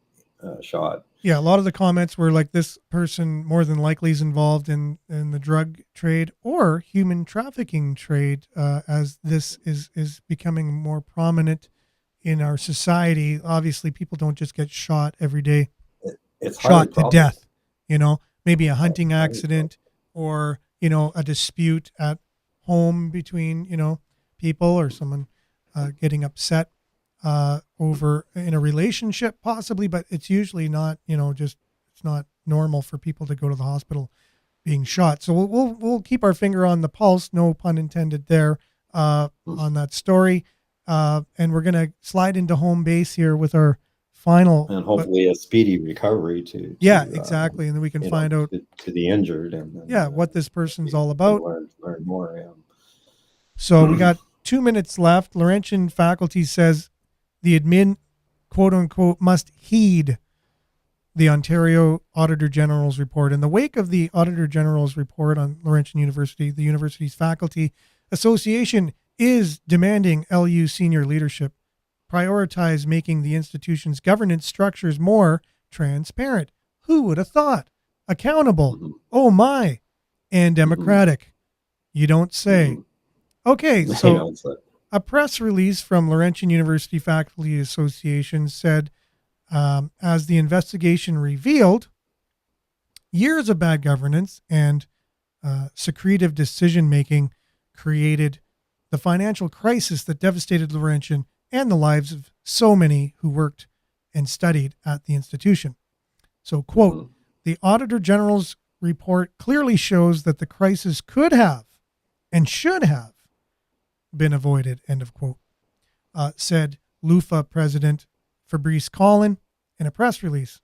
shot. Yeah, a lot of the comments were like, this person more than likely is involved in the drug trade or human trafficking trade, as this is becoming more prominent in our society. Obviously, people don't just get shot every day. It's shot to death, maybe a hunting accident or, a dispute at home between, people, or someone getting upset over in a relationship possibly, but it's usually not, it's not normal for people to go to the hospital being shot. So we'll keep our finger on the pulse, no pun intended there, on that story. And we're going to slide into home base here with our final, and hopefully a speedy recovery to exactly. And then we can find out to the injured and what this person's all about. Learn more. Yeah. So we got 2 minutes left. Laurentian faculty says the admin, quote unquote, must heed the Ontario Auditor General's report. In the wake of the Auditor General's report on Laurentian University, the university's faculty association is demanding LU senior leadership prioritize making the institution's governance structures more transparent. Who would have thought? Accountable. Oh my. And democratic. You don't say. Okay, so a press release from Laurentian University Faculty Association said, as the investigation revealed, years of bad governance and secretive decision-making created the financial crisis that devastated Laurentian and the lives of so many who worked and studied at the institution. So, quote, the Auditor General's report clearly shows that the crisis could have and should have been avoided, end of quote, said LUFA President Fabrice Collin in a press release.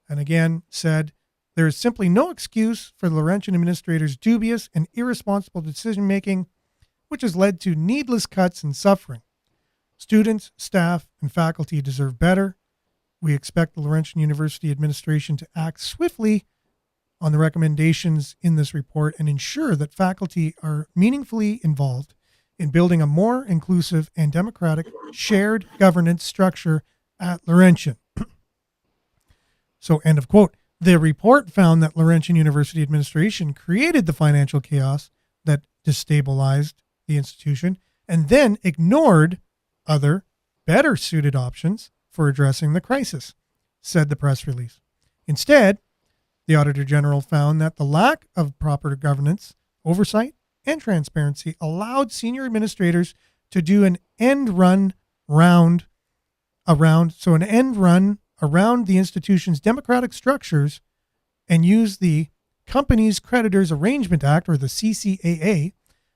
And again said, there is simply no excuse for the Laurentian administrators' dubious and irresponsible decision-making, which has led to needless cuts and suffering. Students, staff, and faculty deserve better. We expect the Laurentian University administration to act swiftly on the recommendations in this report and ensure that faculty are meaningfully involved in building a more inclusive and democratic shared governance structure at Laurentian. So, end of quote. The report found that Laurentian University administration created the financial chaos that destabilized the institution, and then ignored other, better suited options for addressing the crisis, said the press release. Instead, the Auditor General found that the lack of proper governance, oversight, and transparency allowed senior administrators to do an end run around the institution's democratic structures and use the Companies Creditors Arrangement Act, or the CCAA,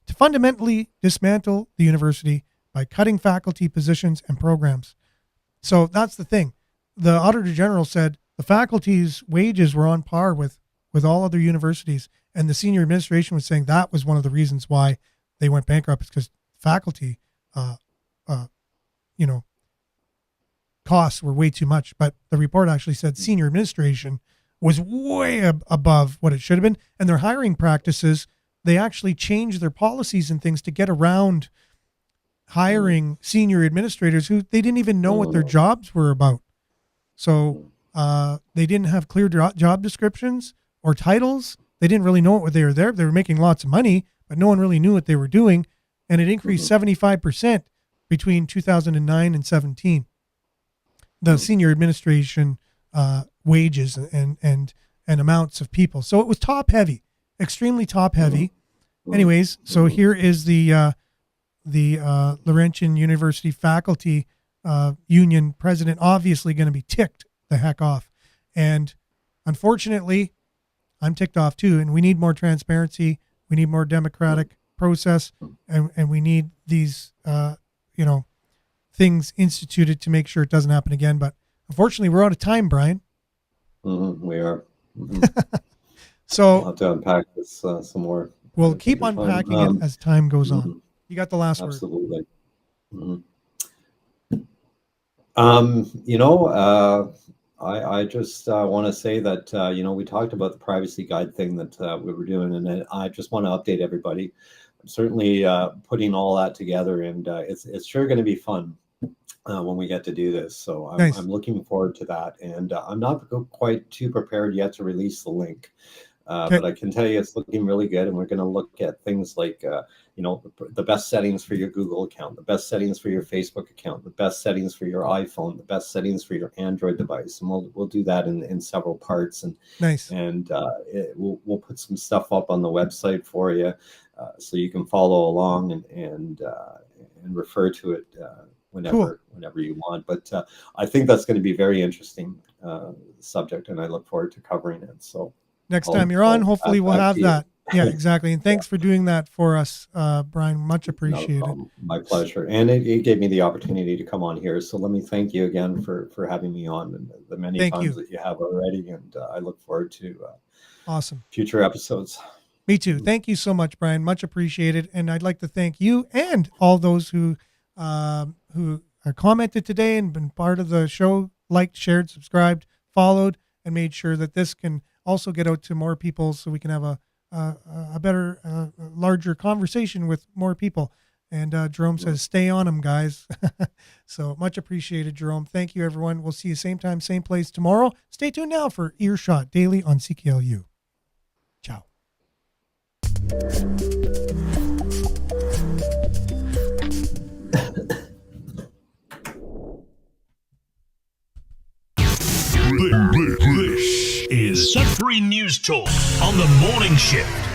to fundamentally dismantle the university by cutting faculty positions and programs. So that's the thing. The Auditor General said the faculty's wages were on par with all other universities, and the senior administration was saying that was one of the reasons why they went bankrupt, is because faculty, costs were way too much. But the report actually said senior administration was way above what it should have been, and their hiring practices, they actually changed their policies and things to get around hiring senior administrators who they didn't even know what their jobs were about. So they didn't have clear job descriptions or titles. They didn't really know what they were there. They were making lots of money, but no one really knew what they were doing. And it increased 75% between 2009 and 17. The senior administration wages and amounts of people. So it was top heavy, extremely top heavy. Anyways, so here is the Laurentian University Faculty Union president, obviously going to be ticked the heck off. And unfortunately, I'm ticked off too. And we need more transparency. We need more democratic process, and we need these, things instituted to make sure it doesn't happen again. But unfortunately, we're out of time, Brian. We are. So we'll have to unpack this some more. We'll keep unpacking it as time goes on. You got the last word. Absolutely. I just want to say that, we talked about the privacy guide thing that we were doing, and I just want to update everybody. I'm certainly putting all that together, and it's sure going to be fun when we get to do this. So I'm looking forward to that, and I'm not quite too prepared yet to release the link. But I can tell you it's looking really good, and we're going to look at things like, the best settings for your Google account, the best settings for your Facebook account, the best settings for your iPhone, the best settings for your Android device, and we'll do that in several parts. And we'll put some stuff up on the website for you, so you can follow along and refer to it whenever you want. But I think that's going to be very interesting subject, and I look forward to covering it. So. Next time you're on, hopefully we'll have that. Yeah, exactly. And thanks for doing that for us, Brian. Much appreciated. My pleasure. And it gave me the opportunity to come on here. So let me thank you again for having me on, and the many times that you have already. And I look forward to awesome future episodes. Me too. Thank you so much, Brian. Much appreciated. And I'd like to thank you and all those who commented today and been part of the show, liked, shared, subscribed, followed, and made sure that this can also get out to more people, so we can have a better, larger conversation with more people. And Jerome says, stay on them, guys. So much appreciated, Jerome. Thank you, everyone. We'll see you same time, same place tomorrow. Stay tuned now for Earshot Daily on CKLU. Ciao. This is Sudbury News Talk on the morning shift.